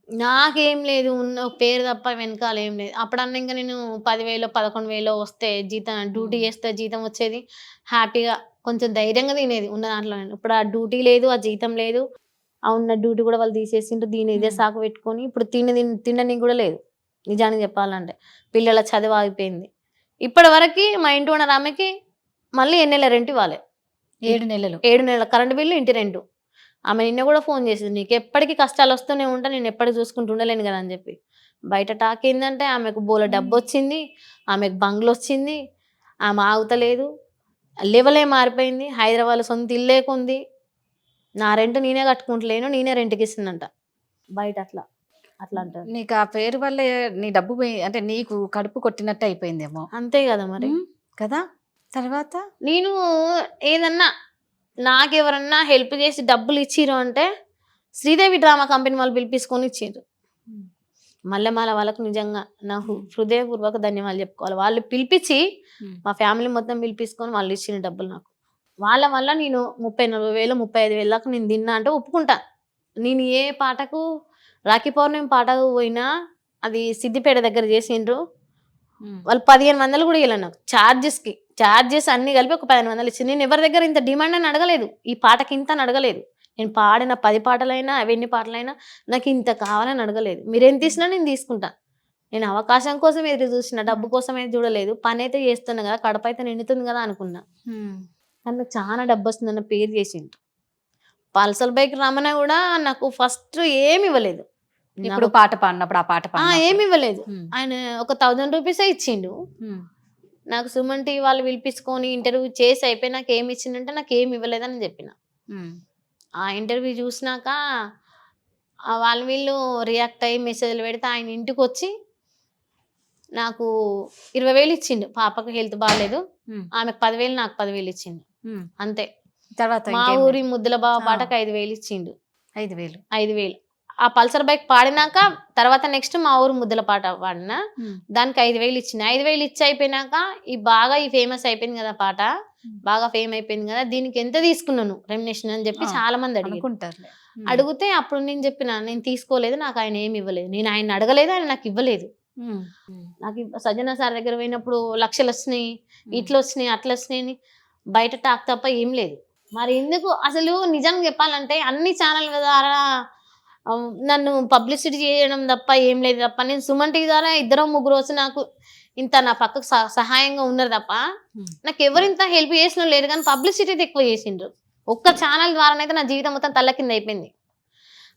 నాకేం లేదు, ఉన్న పేరు తప్ప వెనకాల ఏం లేదు. అప్పుడన్నా ఇంకా నేను 10,000-11,000 వస్తే జీతం, డ్యూటీ చేస్తే జీతం వచ్చేది, హ్యాపీగా కొంచెం ధైర్యంగా తినేది ఉన్న దాంట్లో. ఇప్పుడు ఆ డ్యూటీ లేదు, ఆ జీతం లేదు, ఆ ఉన్న డ్యూటీ కూడా వాళ్ళు తీసేసిండ్రు. దీని ఇదే సాకు పెట్టుకొని ఇప్పుడు తినడానికి కూడా లేదు నిజానికి చెప్పాలంటే. పిల్లల చదువు ఆగిపోయింది. ఇప్పటి వరకు మా ఇంటి ఓనర్ ఆమెకి మళ్ళీ 8 నెలల రెంట్ ఇవ్వాలి. 7 నెలలు 7 నెలల కరెంట్ బిల్లు, ఇంటి రెంటు. ఆమె నిన్న కూడా ఫోన్ చేసింది, నీకు ఎప్పటికీ కష్టాలు వస్తూనే ఉంటా, నేను ఎప్పటికి చూసుకుంటూ ఉండలేను కదా అని చెప్పి. బయట టాక్ ఏంటంటే ఆమెకు బోల డబ్బు వచ్చింది, ఆమెకు బంగ్లు వచ్చింది, ఆమె ఆగుతలేదు, లెవెలే మారిపోయింది. హైదరాబాద్లో సొంత ఇల్లు లేకుంది, నా రెంట్ నేనే కట్టుకుంటలేను, నేనే రెంట్కి ఇస్తున్నంట బయట. అట్లా అంటారు. నీకు ఆ పేరు వల్ల నీ డబ్బు అంటే నీకు కడుపు కొట్టినట్టు అయిపోయిందేమో. అంతే కదా మరి కదా. తర్వాత నేను ఏదన్నా నాకెవరన్నా హెల్ప్ చేసి డబ్బులు ఇచ్చిర్రు అంటే శ్రీదేవి డ్రామా కంపెనీ వాళ్ళు పిలిపించుకొని ఇచ్చిండ్రు. మళ్ళీ వాళ్ళకు నిజంగా నా హృదయపూర్వక ధన్యవాదాలు చెప్పుకోవాలి. వాళ్ళు పిలిపించి మా ఫ్యామిలీ మొత్తం పిలిపించుకొని వాళ్ళు ఇచ్చిన డబ్బులు నాకు. వాళ్ళ వల్ల నేను 30,000-40,000 35,000 దాకా నేను తిన్నా అంటే ఒప్పుకుంటా. నేను ఏ పాటకు రాఖీ పౌర్ణమి పాటకు పోయినా, అది సిద్దిపేట దగ్గర చేసిండ్రు, వాళ్ళు 1500 కూడా ఇవ్వలేదు నాకు. ఛార్జెస్ అన్ని కలిపి ఒక 1500 ఇచ్చింది. నేను ఎవరి దగ్గర ఇంత డిమాండ్ అని అడగలేదు, ఈ పాటకి ఇంత అని అడగలేదు. నేను పాడిన 10 పాటలైనా అవి ఎన్ని పాటలైనా నాకు ఇంత కావాలని అడగలేదు. మీరేం తీసినా నేను తీసుకుంటా. నేను అవకాశం కోసం ఎదురు చూసిన, డబ్బు కోసం అయితే చూడలేదు. పని అయితే చేస్తున్నా కదా, కడప అయితే నిండుతుంది కదా అనుకున్నా. కానీ నాకు చాలా డబ్బు వస్తుందన్న పేరు చేసిండ్రు. పల్సర్ బైక్ రమణ కూడా నాకు ఫస్ట్ ఏమి ఇవ్వలేదు. ఇప్పుడు పాట పాడినప్పుడు ఆ పాట ఏమి ఇవ్వలేదు. ఆయన ఒక 1000 రూపీసే ఇచ్చిండు. నాకు సుమన్ టీవీ వాళ్ళు పిలిపించుకొని ఇంటర్వ్యూ చేసి అయిపోయి నాకు ఏమి ఇచ్చిందంటే నాకు ఏమి ఇవ్వలేదని చెప్పిన. ఆ ఇంటర్వ్యూ చూసినాక వాళ్ళు వీళ్ళు రియాక్ట్ అయ్యి మెసేజ్లు పెడితే ఆయన ఇంటికి వచ్చి నాకు 20,000 ఇచ్చిండు. పాపకు హెల్త్ బాగాలేదు, ఆమెకు 10,000, నాకు 10,000 ఇచ్చిండు అంతే. తర్వాత మా ఊరి ముద్దుల బావ పాటకు 5,000 ఇచ్చిండు. 5,000 ఆ పల్సర్ బైక్ పాడినాక తర్వాత నెక్స్ట్ మా ఊరు ముద్దుల పాట పాడిన, దానికి 5,000 ఇచ్చింది. 5,000 ఇచ్చి అయిపోయినాక ఈ ఫేమస్ అయిపోయింది కదా పాట, బాగా ఫేమ్ అయిపోయింది కదా, దీనికి ఎంత తీసుకున్నాను రెమ్యునరేషన్ అని చెప్పి చాలా మంది అడిగితే అప్పుడు నేను చెప్పిన నేను తీసుకోలేదు, నాకు ఆయన ఏమి ఇవ్వలేదు, నేను ఆయన అడగలేదు, ఆయన నాకు ఇవ్వలేదు. నాకు సజ్జన సార్ దగ్గర పోయినప్పుడు లక్షలు వచ్చినాయి, ఇట్లా వచ్చినాయి, అట్లా వచ్చినాయి, బయట టాక్ తప్ప ఏం లేదు. మరి ఎందుకు అసలు నిజంగా చెప్పాలంటే అన్ని ఛానల్ ద్వారా నన్ను పబ్లిసిటీ చేయడం తప్ప ఏం లేదు తప్ప, నేను సుమన్ టీవీ ద్వారా 2-3 వచ్చి నాకు ఇంత నా పక్కకు సహాయంగా ఉన్నారు తప్ప నాకు ఎవరు ఇంత హెల్ప్ చేసిన లేరు. కానీ పబ్లిసిటీ అయితే ఎక్కువ చేసిండ్రు. ఒక్క ఛానల్ ద్వారానైతే నా జీవితం మొత్తం తల్ల కింద అయిపోయింది.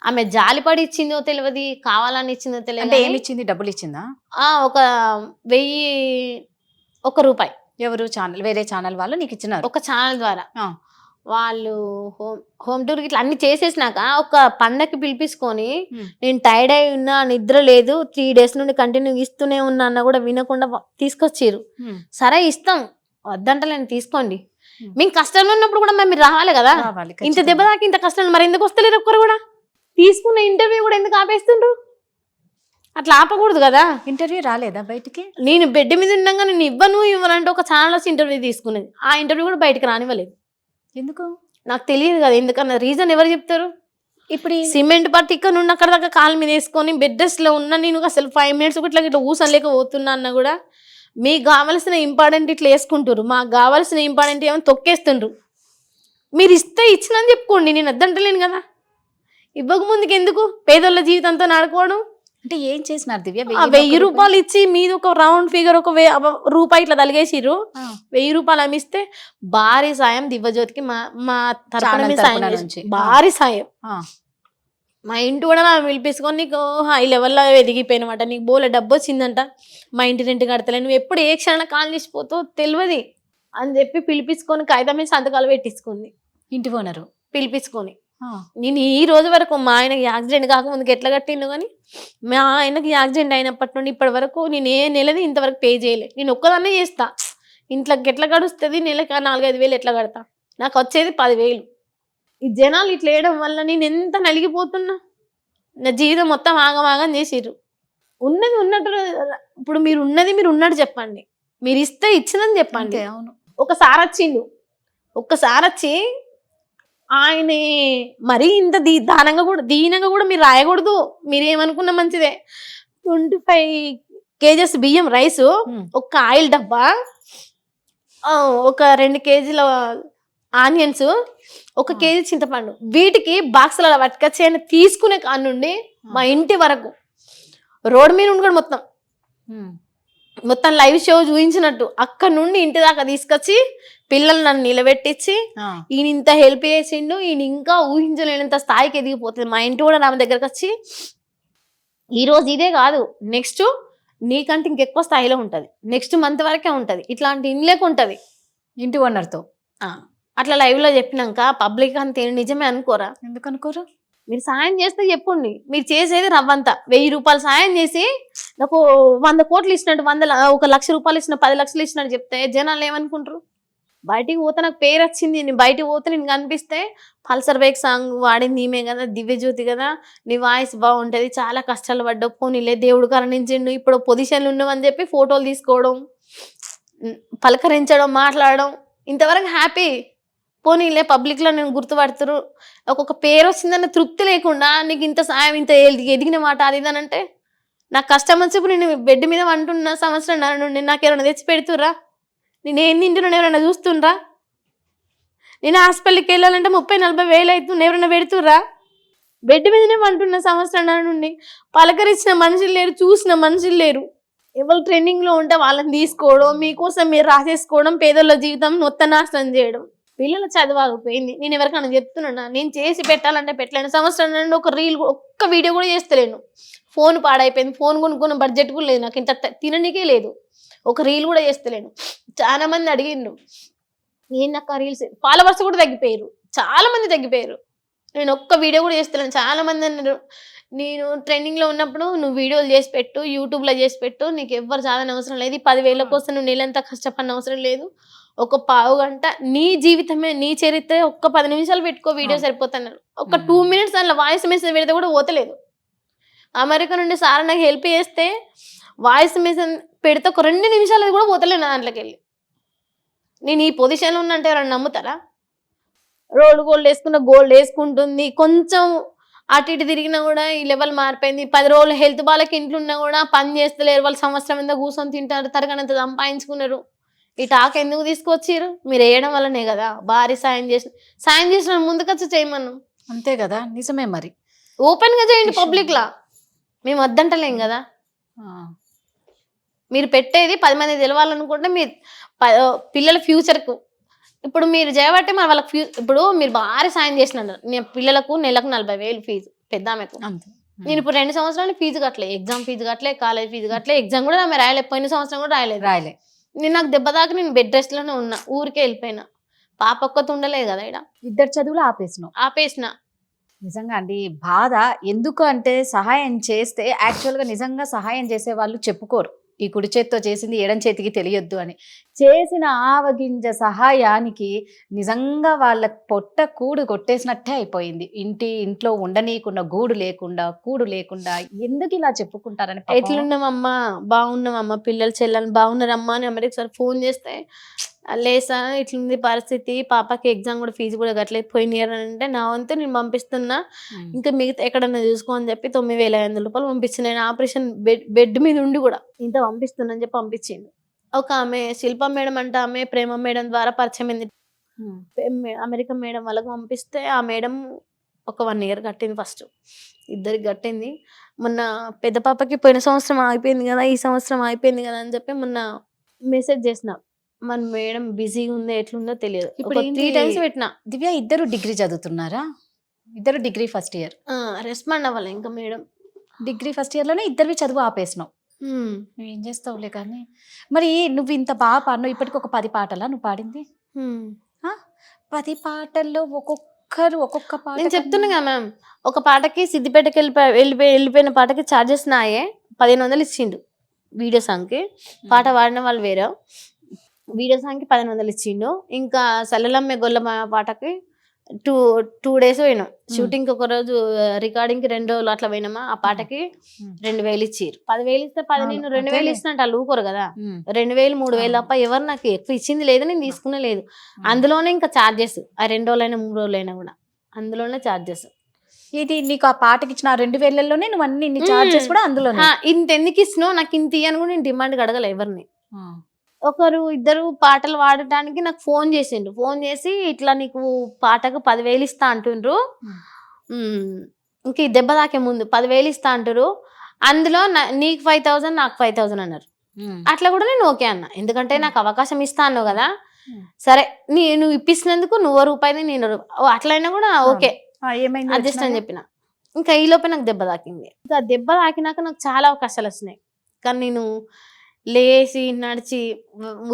ఆమె జాలిపడి ఇచ్చిందో తెలియదు, కావాలని ఇచ్చిందో తెలియదు. ఏమి ఇచ్చింది? డబ్బులు ఇచ్చిందా? ఒక 1,000 రూపాయి. ఎవరు? ఛానల్, వేరే ఛానల్ వాళ్ళు నీకు ఇచ్చినారు? ఒక ఛానల్ ద్వారా వాళ్ళు హోమ్ టూర్ ఇట్లా అన్ని చేసేసినాక ఒక పండగకి పిలిపించుకొని నేను టైర్డ్ అయి ఉన్నా, నిద్ర లేదు, 3 days నుండి కంటిన్యూ ఇస్తూనే ఉన్నా అన్న కూడా వినకుండా తీసుకొచ్చారు. సరే ఇస్తాం, వద్దంటలేను, తీసుకోండి. మేము కష్టంలో ఉన్నప్పుడు కూడా మీరు రావాలి కదా, ఇంత దెబ్బ దాకా ఇంత కష్టం మరి ఎందుకు వస్తలేరు ఒక్కరు కూడా? తీసుకున్న ఇంటర్వ్యూ కూడా ఎందుకు ఆపేస్తుండ్రు? అట్లా ఆపకూడదు కదా. ఇంటర్వ్యూ రాలేదా బయటికి? నేను బెడ్ మీద ఉండగా నేను ఇవ్వనంటే ఒక ఛానల్ వచ్చి ఇంటర్వ్యూ తీసుకునేది, ఆ ఇంటర్వ్యూ కూడా బయటకు రానివ్వలేదు. ఎందుకు నాకు తెలియదు కదా, ఎందుకన్నా రీజన్ ఎవరు చెప్తారు? ఇప్పుడు సిమెంట్ పట్టి ఇక్కడ నుండి అక్కడ దాకా కాలు మీద వేసుకొని బెడ్ రెస్ట్ లో ఉన్నా, నేను అసలు 5 minutes ఇట్లా ఊసలేక పోతున్నా అన్న కూడా మీకు కావాల్సిన ఇంపార్టెంట్ ఇట్లా వేసుకుంటారు, మాకు కావాల్సిన ఇంపార్టెంట్ ఏమో తొక్కేస్తుండ్రు. మీరు ఇస్తే ఇచ్చినని చెప్పుకోండి, నేను వద్దంటలేను కదా. ఇవ్వక ముందుకు ఎందుకు పేదోళ్ళ జీవితంతో నడుకోవడం? అంటే ఏం చేసినారు దివ్య? 1,000 రూపాయలు ఇచ్చి మీద ఒక రౌండ్ ఫిగర్ ఒక రూపాయి ఇట్లా తలిగేసిర్రు. 1,000 రూపాయలు అమ్మిస్తే భారీ సాయం దివ్యజ్యోతికి మా తరపున భారీ సాయం. మా ఇంటి కూడా పిలిపించుకొని నీకు హై లెవెల్లో ఎదిగిపోయినమాట, నీకు బోలే డబ్బు వచ్చిందంట, మా ఇంటి రెంట్ కడతలే, నువ్వు ఎప్పుడు ఏ క్షణం కాల్ చేసిపోతావు తెలియదు అని చెప్పి పిలిపించుకొని కాగితం మీద సంతకాలు పెట్టించుకుంది. ఇంటి ఓనరు పిలిపించుకొని నేను ఈ రోజు వరకు మా ఆయనకి యాక్సిడెంట్ కాకముందుకు ఎట్లా కట్టిండు కానీ మా ఆయనకి యాక్సిడెంట్ అయినప్పటి నుండి ఇప్పటి వరకు నేను ఏ నెలది ఇంతవరకు పే చేయలేదు. నేను ఒక్కదాన్నే చేస్తా. ఇంట్లోకి ఎట్లా గడుస్తుంది, నెలకి 4-5 వేలు ఎట్లా కడతా, నాకు వచ్చేది 10,000. ఈ జనాలు ఇట్లా వేయడం వల్ల నేను ఎంత నలిగిపోతున్నా, నా జీవితం మొత్తం ఆగమాగం చేసిర్రు. ఉన్నది ఉన్నట్టు, ఇప్పుడు మీరు ఉన్నట్టు చెప్పండి, మీరు ఇస్తే ఇచ్చినని చెప్పండి. అవును, ఒకసారి వచ్చిండు, ఒక్కసారి వచ్చి ఆయన మరీ ఇంత దీనంగా కూడా మీరు రాయకూడదు. మీరు ఏమనుకున్నా మంచిదే, 25 kgs బియ్యం రైస్, ఒక ఆయిల్ డబ్బా, ఒక 2 kgల ఆనియన్స్, 1 kg చింతపండు, వీటికి బాక్సుల పట్టుకొచ్చి ఆయన తీసుకునే కాడ నుండి మా ఇంటి వరకు రోడ్ మీద ఉండగా మొత్తం లైవ్ షో చూపించినట్టు అక్కడ నుండి ఇంటి దాకా తీసుకొచ్చి పిల్లలు నన్ను నిలబెట్టించి ఈయన ఇంత హెల్ప్ చేసిండు, ఈయన ఇంకా ఊహించలేనంత స్థాయికి ఎదిగిపోతుంది. మా ఇంటి కూడా నా దగ్గరకు వచ్చి ఈరోజు ఇదే కాదు, నెక్స్ట్ నీకంటే ఇంకెక్కువ స్థాయిలో ఉంటుంది, నెక్స్ట్ మంత్ వరకే ఉంటుంది, ఇట్లాంటి ఇన్లేక ఉంటుంది ఇంటి ఓనర్తో. అట్లా లైవ్ లో చెప్పినాక పబ్లిక్ అంతే నిజమే అనుకోరా? ఎందుకు అనుకోరు? మీరు సాయం చేస్తే చెప్పండి, మీరు చేసేది రవ్వంతా. 1,000 రూపాయలు సాయం చేసి నాకు 100 కోట్లు ఇచ్చినట్టు, 1,00,000 రూపాయలు ఇచ్చిన 10 లక్షలు ఇచ్చినట్టు చెప్తే జనాలు ఏమనుకుంటారు? బయటికి పోతే నాకు పేరు వచ్చింది, నేను బయటికి పోతే నేను కనిపిస్తే పల్సర్ బైక్ సాంగ్ వాడింది ఈమె కదా, దివ్యజ్యోతి కదా, నీ వాయిస్ బాగుంటుంది, చాలా కష్టాలు పడ్డావు, పోనీలే దేవుడు కరుణించిండు, ఇప్పుడు పొజిషన్లు ఉన్నావు అని చెప్పి ఫోటోలు తీసుకోవడం, పలకరించడం, మాట్లాడడం, ఇంతవరకు హ్యాపీ. పోనీలే పబ్లిక్లో నేను గుర్తుపడుతురు, ఒక్కొక్క పేరు వచ్చిందన్న తృప్తి లేకుండా నీకు ఇంత సాయం, ఇంత ఎదిగిన మాట అది ఇది అని అంటే, నాకు కష్టం వచ్చినప్పుడు నేను బెడ్ మీద వంటున్న సంవత్సరం నుండి నాకు ఎవరైనా తెచ్చి పెడుతుర్రా? నేను ఏం తింటున్నాను ఎవరైనా చూస్తుండ్రా? నేను హాస్పిటల్కి వెళ్ళాలంటే 30-40 వేలు అవుతుంది, ఎవరైనా పెడుతుర్రా? బెడ్ మీదనే వంటున్న సంవత్సరం నుండి పలకరించిన మనుషులు లేరు, చూసిన మనుషులు లేరు. ఎవరు ట్రెండింగ్లో ఉంటే వాళ్ళని తీసుకోవడం, మీకోసం మీరు రాసేసుకోవడం, పేదోళ్ళ జీవితం మొత్తం నాశనం చేయడం. పిల్లల చదువు ఆగిపోయింది. నేను ఎవరికైనా చెప్తున్నా, నేను చేసి పెట్టాలంటే పెట్టలేను. సంవత్సరం నుండి ఒక రీల్ ఒక్క వీడియో కూడా చేస్తలేను. ఫోన్ పాడైపోయింది, ఫోన్ కొనుక్కున్న బడ్జెట్ కూడా లేదు నాకు, ఇంత తిననికే లేదు, ఒక రీల్ కూడా చేస్తలేను. చాలా మంది అడిగిండ్రు ఏందక్క రీల్స్, ఫాలోవర్స్ కూడా తగ్గిపోయారు, చాలా మంది తగ్గిపోయారు. నేను ఒక్క వీడియో కూడా చేస్తలేను. చాలా మంది అన్నారు నేను ట్రెండింగ్లో ఉన్నప్పుడు నువ్వు వీడియోలు చేసి పెట్టు, యూట్యూబ్లో చేసి పెట్టు, నీకు ఎవ్వరు చాలని అవసరం లేదు, 10,000 కోసం నువ్వు నెలంతా కష్టపడిన అవసరం లేదు, ఒక పావు గంట నీ జీవితమే నీ చరిత్ర ఒక్క 10 నిమిషాలు పెట్టుకో వీడియో సరిపోతున్నారు. ఒక 2 minutes దాంట్లో వాయిస్ మెసేజ్ పెడితే కూడా పోతలేదు. అమెరికా నుండి సార్ నాకు హెల్ప్ చేస్తే వాయిస్ మెసేజ్ పెడితే ఒక 2 నిమిషాలు కూడా పోతలేదు నా దాంట్లోకి వెళ్ళి. నేను ఈ పొజిషన్లో ఉన్నంటే ఎవరైనా నమ్ముతారా? రోల్డ్ గోల్డ్ వేసుకున్న గోల్డ్ వేసుకుంటుంది, కొంచెం అటు ఇటు తిరిగినా కూడా ఈ లెవెల్ మారిపోయింది. 10 రోజులు హెల్త్ బాలకి ఇంట్లో ఉన్నా కూడా పని చేస్తలేరు, వాళ్ళు సంవత్సరం మీద కూర్చొని తింటారు, తరగనంత సంపాదించుకున్నారు. ఈ టాక్ ఎందుకు తీసుకొచ్చారు? మీరు వేయడం వల్లనే కదా. భారీ సాయం చేసిన ముందుకొచ్చి చేయమను, అంతే కదా, నిజమే. మరి ఓపెన్ గా చేయండి, పబ్లిక్ లా. మేము వద్దంటలేం కదా. మీరు పెట్టేది 10 మంది తెలవాలనుకుంటే మీరు పిల్లల ఫ్యూచర్కు ఇప్పుడు మీరు చేయబట్టి మరి వాళ్ళకి ఇప్పుడు మీరు భారీ సాయం చేసినారు. నేను పిల్లలకు నెలకు 40,000 ఫీజు పెద్ద ఆమెకు. నేను ఇప్పుడు 2 సంవత్సరాలు ఫీజు కట్టలే, ఎగ్జామ్ ఫీజు కట్టలే, కాలేజ్ ఫీజు కట్టలే, ఎగ్జామ్ కూడా ఆమె రాయలే, పోయిన సంవత్సరం కూడా రాయలే. నేను నాకు దెబ్బ దాకా నేను బెడ్ రెస్ట్ లోనే ఉన్నా, ఊరికే వెళ్ళిపోయినా. పాప ఒక్కతో ఉండలేదు కదా ఇక్కడ, 2 చదువులు ఆపేసిన. నిజంగా అండి బాధ. ఎందుకు అంటే సహాయం చేస్తే యాక్చువల్గా నిజంగా సహాయం చేసే వాళ్ళు చెప్పుకోరు, ఈ కుడి చేతితో చేసింది ఎడం చేతికి తెలియొద్దు అని. చేసిన ఆవగింజ సహాయానికి నిజంగా వాళ్ళ పొట్ట కూడు కొట్టేసినట్టే అయిపోయింది. ఇంట్లో ఉండనీయకుండా గూడు లేకుండా కూడు లేకుండా ఎందుకు ఇలా చెప్పుకుంటారని. ఎట్లున్నామమ్మా, బాగున్నామమ్మా, పిల్లలు చెల్లెలు బాగున్నారమ్మా అని అమ్మకి సార్ ఫోన్ చేస్తే లేసా ఇట్లుంది పరిస్థితి, పాపకి ఎగ్జామ్ కూడా ఫీజు కూడా కట్టలేదు, పోయిన ఇయర్ అని అంటే నా వంతు నేను పంపిస్తున్నా, ఇంకా మిగతా ఎక్కడన్నా చూసుకో అని చెప్పి 9,500 రూపాయలు పంపించిన. నేను ఆపరేషన్ బెడ్ మీద ఉండి కూడా ఇంత పంపిస్తున్నా అని చెప్పి పంపించిండు. ఒక ఆమె శిల్ప మేడం అంటే ఆమె ప్రేమ మేడం ద్వారా పరిచయం అయింది. అమెరికా మేడం వాళ్ళకి పంపిస్తే ఆ మేడం ఒక 1 year కట్టింది, ఫస్ట్ ఇద్దరికి కట్టింది. మొన్న పెద్ద పాపకి పోయిన సంవత్సరం అయిపోయింది కదా, ఈ సంవత్సరం అయిపోయింది కదా అని చెప్పి మొన్న మెసేజ్ చేసిన, మన మేడం బిజీగా ఉందో ఎట్లుందో తెలియదు. ఇప్పుడు 3 times పెట్టినా. దివ్య ఇద్దరు డిగ్రీ చదువుతున్నారా? ఇద్దరు డిగ్రీ ఫస్ట్ ఇయర్. రెస్పాండ్ అవ్వాలి ఇంకా మేడం. డిగ్రీ ఫస్ట్ ఇయర్లోనే ఇద్దరివి చదువు ఆపేసినావు. నువ్వేం చేస్తావులే కానీ. మరి నువ్వు ఇంత బాగా పాడినావు, ఇప్పటికి ఒక 10 పాటలా నువ్వు పాడింది? 10 పాటల్లో ఒక్కొక్క పాట. నేను చెప్తున్నా కదా మ్యామ్, ఒక పాటకి సిద్దిపేటకి వెళ్ళిపోయిన పాటకి ఛార్జెస్ నాయే 1,500 ఇచ్చిండు వీడియో సాంగ్కి. పాట పాడిన వాళ్ళు వేరే, వీడియో సాంగ్కి 1,500 ఇచ్చిండు. ఇంకా సల్లలమ్మే గొల్లమ్మ పాటకి 2 days పోయినాం షూటింగ్కి, ఒక రోజు రికార్డింగ్కి 2 రోజులు అట్లా పోయినామా. ఆ పాటకి 2,000 ఇచ్చిర్రు. 10,000 ఇస్తే 10 నేను 2,000 ఇస్తున్నట్టు వాళ్ళు ఊకోరు కదా. 2,000 3,000 తప్ప ఎవరు నాకు ఎక్కువ ఇచ్చింది లేదు, నేను తీసుకునే లేదు. అందులోనే ఇంకా ఛార్జెస్, ఆ 2 రోజులైనా 3 రోజులైనా కూడా అందులోనే ఛార్జెస్. ఇది నీకు ఆ పాటకి ఇచ్చిన 2,000లోనే నువ్వు అన్ని ఛార్జెస్ కూడా అందులోనే. ఇంత ఎందుకు ఇచ్చినావు నాకు ఇంత ఇయ్యని కూడా నేను డిమాండ్ అడగలే ఎవరిని. ఇద్దరు పాటలు పాడటానికి నాకు ఫోన్ చేసిండు. ఫోన్ చేసి ఇట్లా నీకు పాటకు 10,000 ఇస్తా అంటుండ్రు, ఇంక ఈ దెబ్బ తాకే ముందు 10,000 ఇస్తా అంటారు, అందులో నీకు 5,000 నాకు 5,000 అన్నారు. అట్లా కూడా నేను ఓకే అన్నా, ఎందుకంటే నాకు అవకాశం ఇస్తా అన్నావు కదా, సరే నువ్వు ఇప్పిస్తున్నందుకు నువ్వు రూపాయి నేను అట్లయినా కూడా ఓకే అడ్జస్ట్ అని చెప్పిన. ఇంకా ఈ లోపే నాకు దెబ్బ తాకింది. ఇంకా దెబ్బ తాకినాక నాకు చాలా అవకాశాలు వచ్చినాయి, కానీ నేను లేచి నడిచి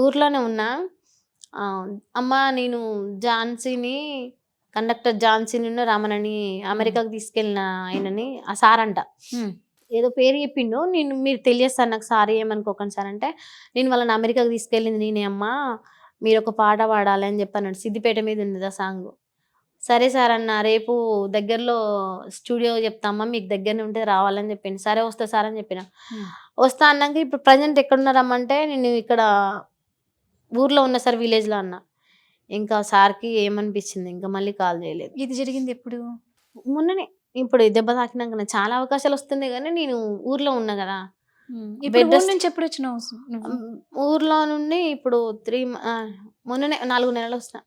ఊర్లోనే ఉన్నా. అమ్మ నేను కండక్టర్ ఝాన్సీని రామనని అమెరికాకు తీసుకెళ్ళిన ఆయనని, ఆ సార్ అంట ఏదో పేరు చెప్పిండు, మీరు తెలియస్తాను నాకు సార్ ఏమనుకోకండి సార్ అంటే, నేను వాళ్ళని అమెరికాకు తీసుకెళ్ళింది నేనే అమ్మ, మీరు ఒక పాట పాడాలి అని చెప్పన్నాడు. సిద్దిపేట మీద ఉంది ఆ సాంగ్. సరే సార్ అన్న, రేపు దగ్గరలో స్టూడియో చెప్తామా, మీకు దగ్గరనే ఉంటే రావాలని చెప్పింది. సరే వస్తా సార్ అని చెప్పిన. వస్తా అన్నాక ఇప్పుడు ప్రజెంట్ ఎక్కడున్నారమ్మంటే, నేను ఇక్కడ ఊర్లో ఉన్నా సార్, విలేజ్లో అన్నా. ఇంకా సార్కి ఏమనిపించింది, ఇంకా మళ్ళీ కాల్ చేయలేదు. ఇది జరిగింది ఎప్పుడు? మొన్ననే. ఇప్పుడు దెబ్బ తాకినాక చాలా అవకాశాలు వస్తున్నాయి, కానీ నేను ఊర్లో ఉన్నా కదా. నుంచి ఎప్పుడు వచ్చినావు? ఊర్లో నుండి ఇప్పుడు మొన్ననే 4 నెలలు వస్తున్నా.